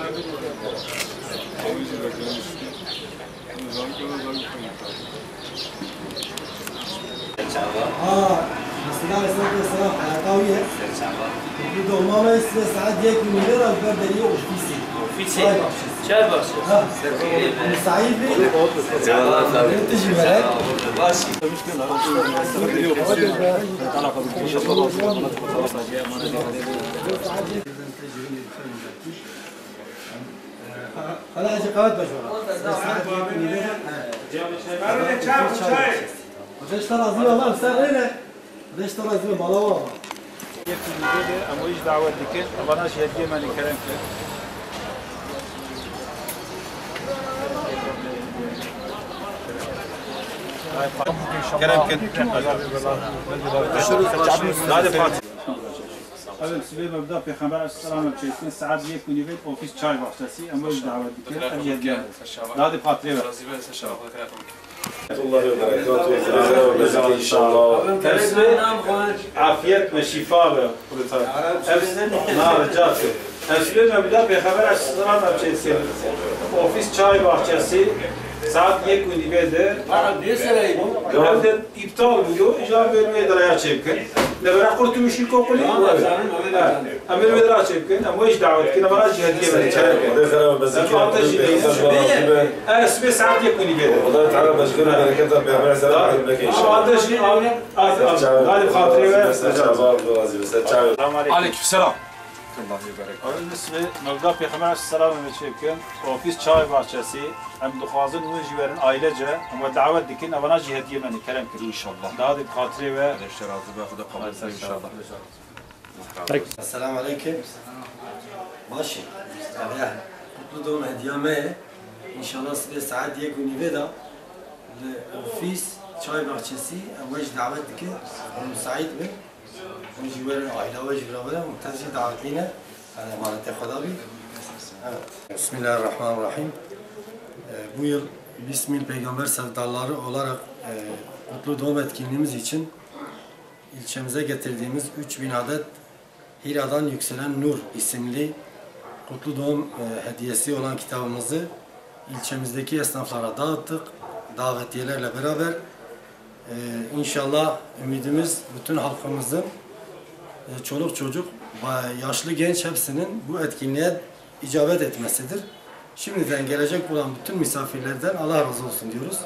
السلام عليكم السلام حلقاوية. بدو ماما يصير ساعات ياكل من غير البردرية وفيسي. وفيسي. شايف بس. سعيد لي. تجي معك. باشي. خلاص اجي قوات بشورة. ساعات ياكل من غير. ليش ترى زي والله مسرنا؟ ليش ترى زي بلاوة؟ يكتب لي أما إيش دعوة ديك أبغى ناشي هدية ماني كلام كده. كلام كده. Evet, size mevda Peygamber Aleyhisselam'a çeşitli saat bir kunibet ofis çay bahçesi ama öz davet dikkat hediye. Daha da patriye ver. الله وبركاته إن شاء الله. Hepsine afiyet ve şifa ver. Hepsine narcatı. Hepsine mevda Peygamber Aleyhisselam'a çeşitli ofis çay bahçesi saat bir kunibette. Hem de iptal oluyor. İcra bölmeye daraya çekin. لما قلت مش الكوكولي أمير مدرسة يمكن أما إيش دعوة كنا براجع هدية اسمه سعد يكون يبيده والله تعالى مشغول أنا كذا بيعمل سلام عليكم إن شاء الله هذا شيء غالب خاطري عليكم السلام. ismi Mevda Peygamber Aleyhisselam'a çekin ofis çay bahçesi hem duhazın ve civarın ailece ama davet dikin avana hediye meni kerem kiri İnşallah. daha da hatırı ve Şerazı ve Huda kabul inşallah. السلام عليكم. ماشي. mutlu doğum hediyeme inşallah size saat diye günü veda ofis çay bahçesi وجه دعوتك مساعد من وجوار العائلة وجوار ممتازة دعوت لنا على امانة خدابي. Bismillahirrahmanirrahim. Bu yıl Bismil Peygamber sevdaları olarak mutlu doğum etkinliğimiz için ilçemize getirdiğimiz 3000 adet Hira'dan Yükselen Nur isimli kutlu doğum hediyesi olan kitabımızı ilçemizdeki esnaflara dağıttık. Davetiyelerle beraber inşallah ümidimiz bütün halkımızın çoluk çocuk, yaşlı genç hepsinin bu etkinliğe icabet etmesidir. Şimdiden gelecek olan bütün misafirlerden Allah razı olsun diyoruz.